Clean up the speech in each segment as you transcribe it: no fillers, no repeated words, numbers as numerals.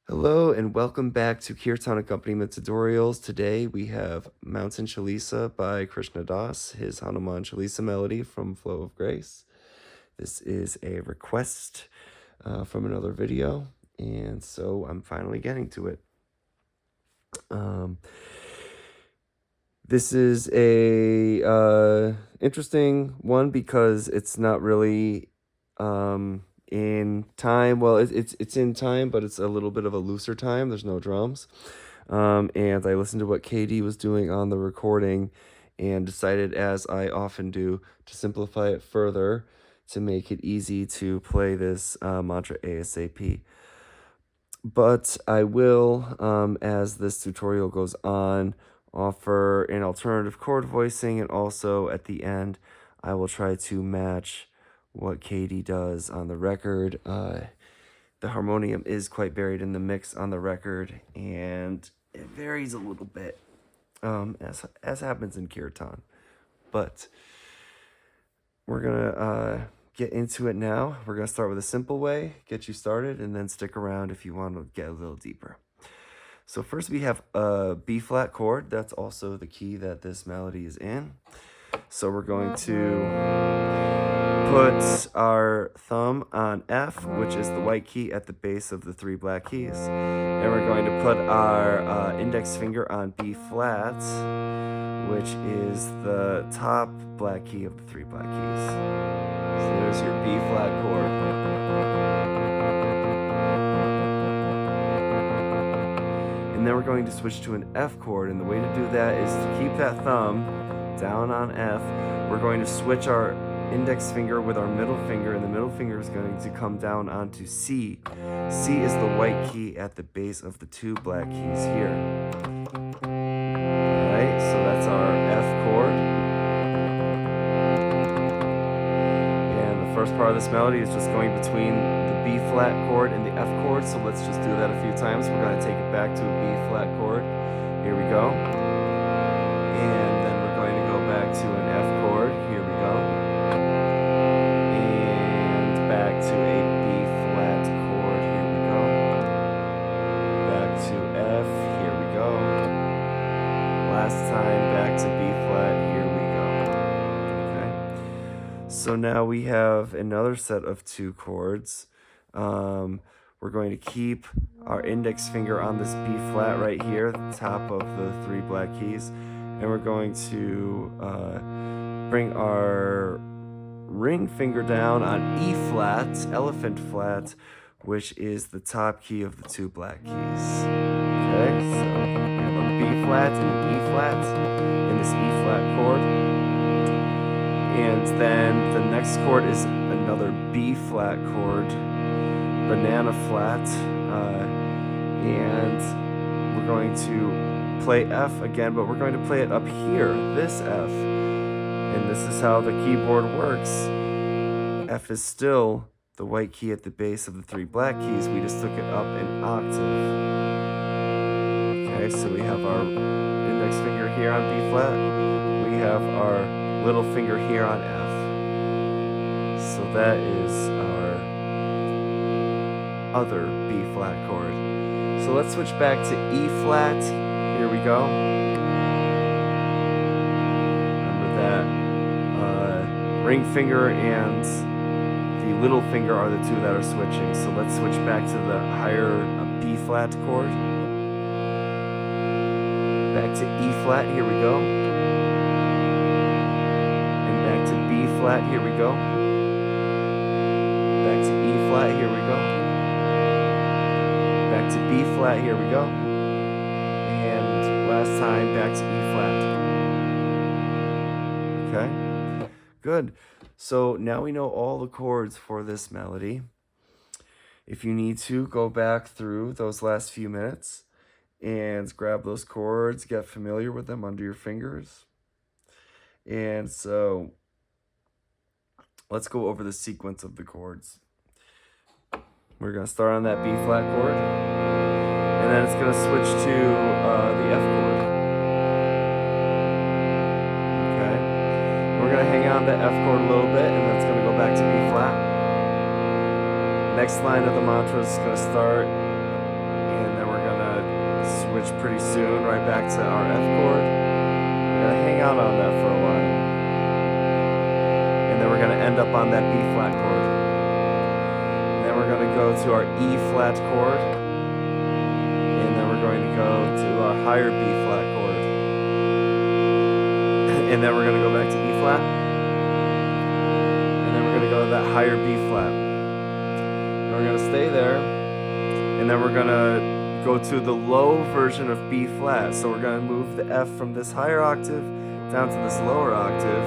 Hello and welcome back to Kirtan Accompaniment Tutorials. Today we have Mountain Chalisa by Krishna Das, his Hanuman Chalisa melody from Flow of Grace. This is a request from another video, and so I'm finally getting to it. This is a interesting one because it's not really in time. Well, it's in time, but it's a little bit of a looser time. There's no drums. And I listened to what KD was doing on the recording and decided, as I often do, to simplify it further to make it easy to play this mantra ASAP. But I will, as this tutorial goes on, offer an alternative chord voicing, and also at the end, I will try to match what Katie does on the record. The harmonium is quite buried in the mix on the record, and it varies a little bit, as happens in kirtan. But we're gonna get into it now. We're gonna start with a simple way, get you started, and then stick around if you want to get a little deeper. So first we have a B flat chord. That's also the key that this melody is in. So we're going to put our thumb on F, which is the white key at the base of the three black keys. And we're going to put our index finger on B flat, which is the top black key of the three black keys. So there's your B flat chord. And then we're going to switch to an F chord, and the way to do that is to keep that thumb down on F. We're going to switch our index finger with our middle finger, and the middle finger is going to come down onto C. C is the white key at the base of the two black keys here. Alright, so that's our F chord. And the first part of this melody is just going between the B flat chord and the F chord, so let's just do that a few times. We're going to take it back to a B flat chord. Here we go. And then we're going to go back to an F chord. Here we go. And back to a B flat chord. Here we go. Back to F. Here we go. Last time back to B flat. Here we go. Okay. So now we have another set of two chords. We're going to keep our index finger on this B flat right here, the top of the three black keys. And we're going to bring our ring finger down on E flat, elephant flat, which is the top key of the two black keys. Okay, so we have a B flat and an E flat in this E flat chord. And then the next chord is another B flat chord, banana flat, and we're going to play F again, but we're going to play it up here, this F, and this is how the keyboard works. F is still the white key at the base of the three black keys. We just took it up an octave. Okay, so we have our index finger here on B flat. We have our little finger here on F. So that is our other B flat chord. So let's switch back to E flat. Here we go. Remember that ring finger and the little finger are the two that are switching. So let's switch back to the higher B flat chord. Back to E flat. Here we go. And back to B flat. Here we go. Back to E flat. Here we go. Back to B flat, here we go. And last time, back to E flat. Okay, good. So now we know all the chords for this melody. If you need to, go back through those last few minutes and grab those chords, get familiar with them under your fingers. And so let's go over the sequence of the chords. We're going to start on that B flat chord, and then it's going to switch to the F chord. Okay, we're going to hang on that F chord a little bit, and then it's going to go back to B flat. Next line of the mantra is going to start, switch pretty soon right back to our F chord. We're going to hang out on that for a while. And then we're going to end up on that B flat chord. And then we're going to go to our E flat chord. And then we're going to go to our higher B flat chord. And then we're going to go back to E flat. And then we're going to go to that higher B flat. And we're going to stay there. And then we're going to go to the low version of B flat. So we're going to move the F from this higher octave down to this lower octave.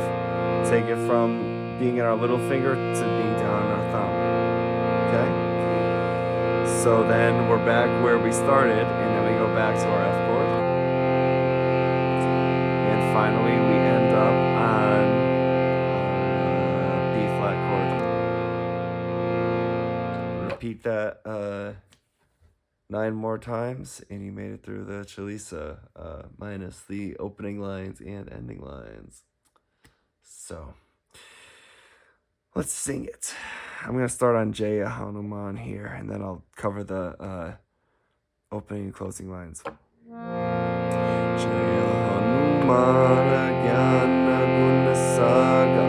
Take it from being in our little finger to being down in our thumb. Okay? So then we're back where we started, and then we go back to our F chord. And finally we end up on B flat chord. Repeat that 9 more times, and you made it through the Chalisa, minus the opening lines and ending lines. So, let's sing it. I'm going to start on Jaya Hanumāna here, and then I'll cover the opening and closing lines. Jaya Hanumāna jñāna guna sāgara,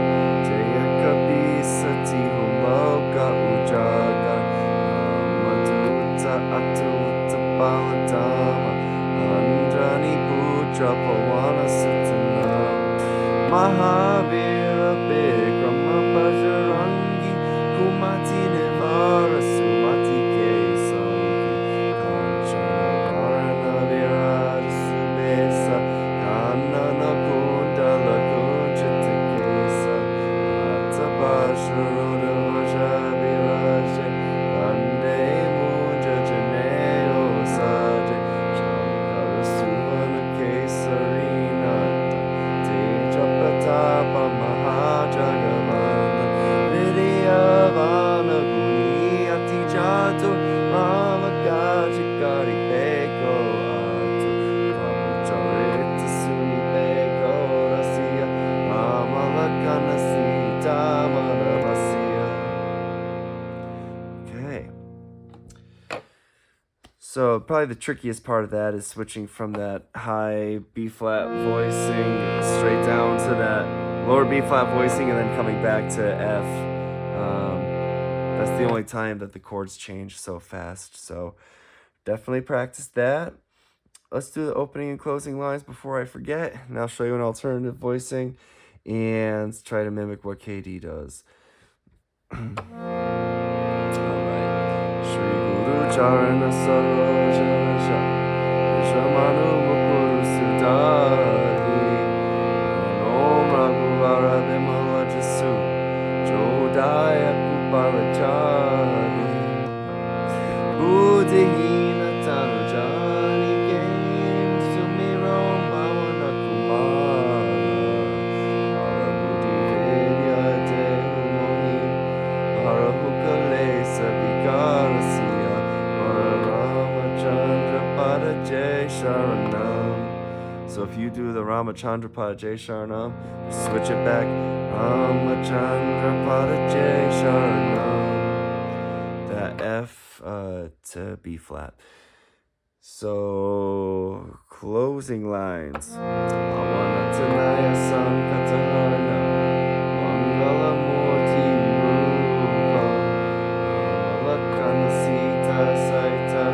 jaya kapīsa tihum loka ujāgara, dūta atulita bala dhāmā, añjani-putra pavanasuta mahābīra bikrama bajaraṅgī, kumati nivāra sumati saṅgī, kañcana barana birāja subesā, kānana birāja, So probably the trickiest part of that is switching from that high B flat voicing straight down to that lower B flat voicing and then coming back to F. That's the only time that the chords change so fast. So definitely practice that. Let's do the opening and closing lines before I forget. And I'll show you an alternative voicing and try to mimic what KD does. Charana saroja shamanu mukuru sudari om raghuvara bimala jasu jodaya kupalachari buddhihina tanujani game sumirom bhavana kumara arabuddhi vedya dehumohi arahukalesa vikarasi So if you do the Ramachandrapada Jai Sharanam, switch it back. Ramachandrapada Jai Sharanam. That F to B flat. So closing lines. Avanatanaya Sankataharna Mangala Murti Rupa Malakanasita Saita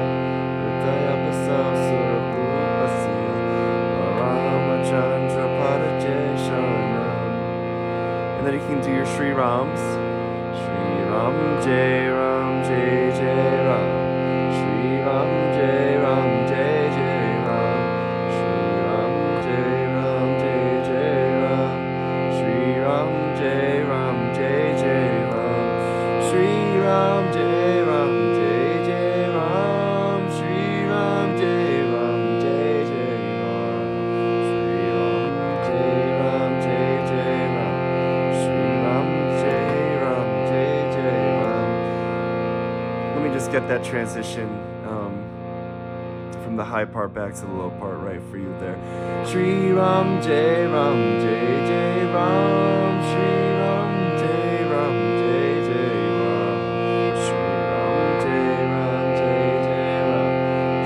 Ritaya Basau and then you can do your Shri Rams. Shri Ram Jai Ram Jai Jai Ram. Shri Ram Jai Ram Jai Jai Ram. Shri Ram Jai Ram Jai Jai Ram. Shri Ram Jai Ram Jai Jai Ram. Shri Ram Jai Ram Jai Jai Ram. Shri Ram Jai Ram Jai Jai Ram. Shri Ram Jai Ram Jai Jai Ram. Shri Ram Jai Ram Jai Jai Ram. Let me just get that transition from the high part back to the low part right for you there. Shri Ram Jai Ram Jai Jai Ram. Shri Ram Jai Ram Jai Jai Ram. Shri Ram Jai Ram Jai Jai Ram.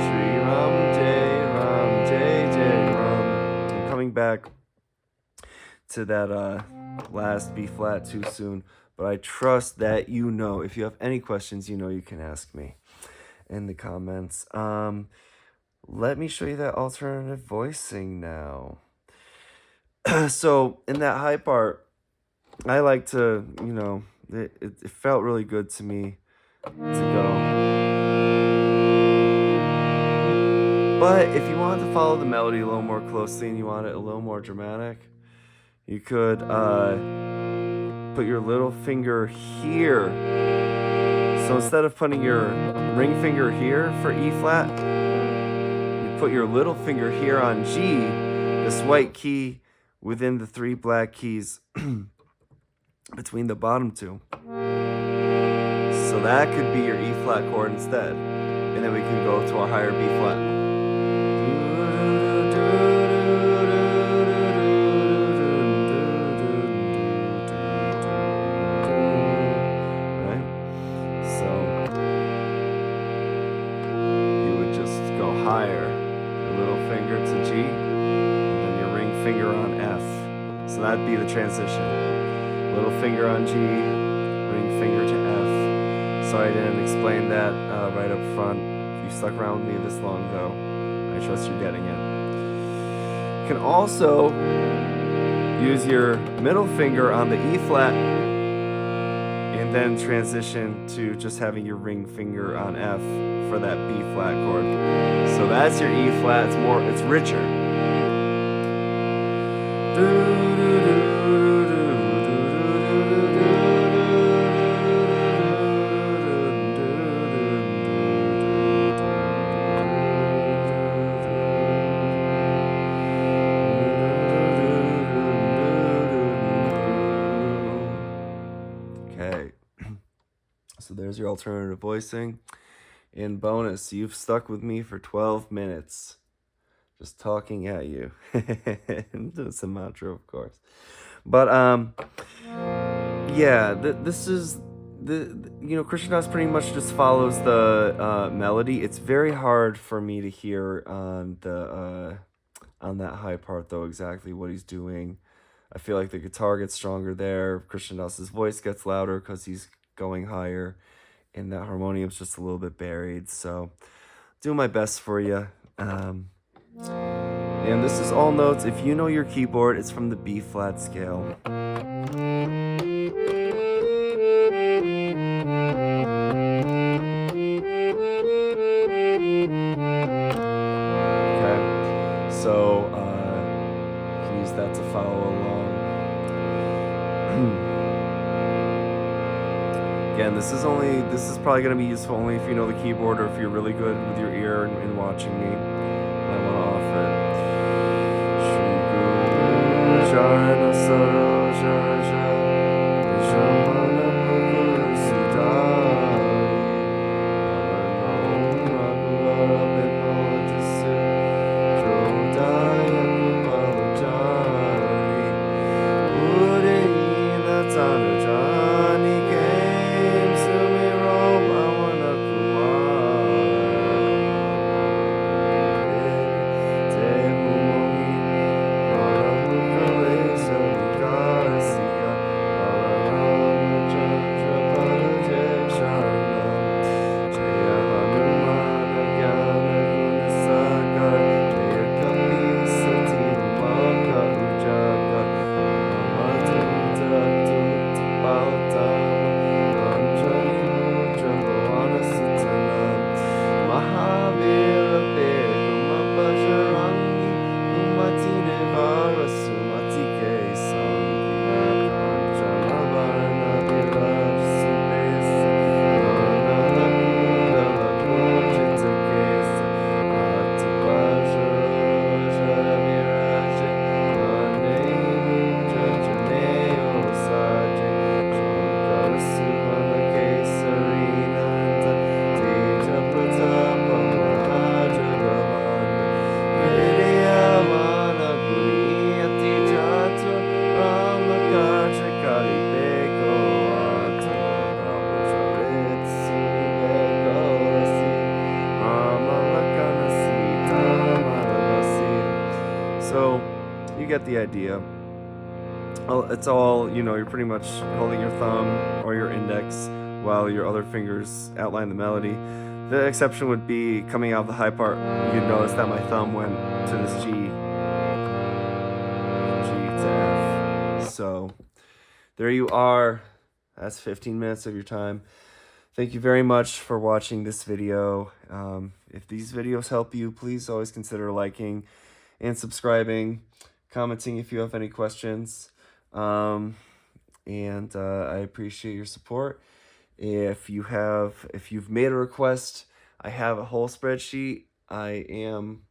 Shri Ram Jai Ram to that last B flat too soon, but I trust that you know. If you have any questions, you know you can ask me in the comments. Let me show you that alternative voicing now. So in that high part, I like to, it felt really good to me to go. But if you want to follow the melody a little more closely and you want it a little more dramatic, you could put your little finger here. So instead of putting your ring finger here for E flat, you put your little finger here on G, this white key within the 3 black keys between the bottom 2. So that could be your E flat chord instead. And then we can go to our higher B flat. Higher, your little finger to G, and then your ring finger on F. So that'd be the transition. Little finger on G, ring finger to F. Sorry I didn't explain that right up front. If you stuck around with me this long though, I trust you're getting it. You can also use your middle finger on the E flat and then transition to just having your ring finger on F for that B flat chord. So that's your E flat, it's richer. Okay, so there's your alternative voicing. In bonus, you've stuck with me for 12 minutes, just talking at you. It's a mantra, of course. But yeah, this is Krishna pretty much just follows the melody. It's very hard for me to hear on that high part though exactly what he's doing. I feel like the guitar gets stronger there. Krishnadas's voice gets louder because he's going higher. And that harmonium's just a little bit buried, so doing my best for you. And this is all notes. If you know your keyboard, it's from the B flat scale. Okay, so you can use that to follow along. Again, this is probably going to be useful only if you know the keyboard or if you're really good with your ear and watching me. And I want to offer mahābīra, bikrama, bajaraṅgī, kumati, nivāra, sumati, saṅgī, kañcana, barana, birāja, subesā, kānana, So, you get the idea. well, it's all, you know, you're pretty much holding your thumb or your index while your other fingers outline the melody. The exception would be coming out of the high part. You'd notice that my thumb went to this G to F. So there you are. That's 15 minutes of your time. Thank you very much for watching this video. If these videos help you, please always consider liking and subscribing, commenting if you have any questions. I appreciate your support. If you've made a request, I have a whole spreadsheet. I am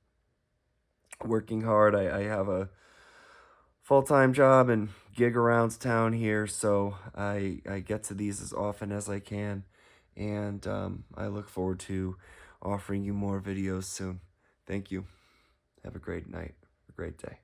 working hard. I have a full-time job and gig around town here, so I get to these as often as I can, and I look forward to offering you more videos soon. Thank you. Have a great night, a great day.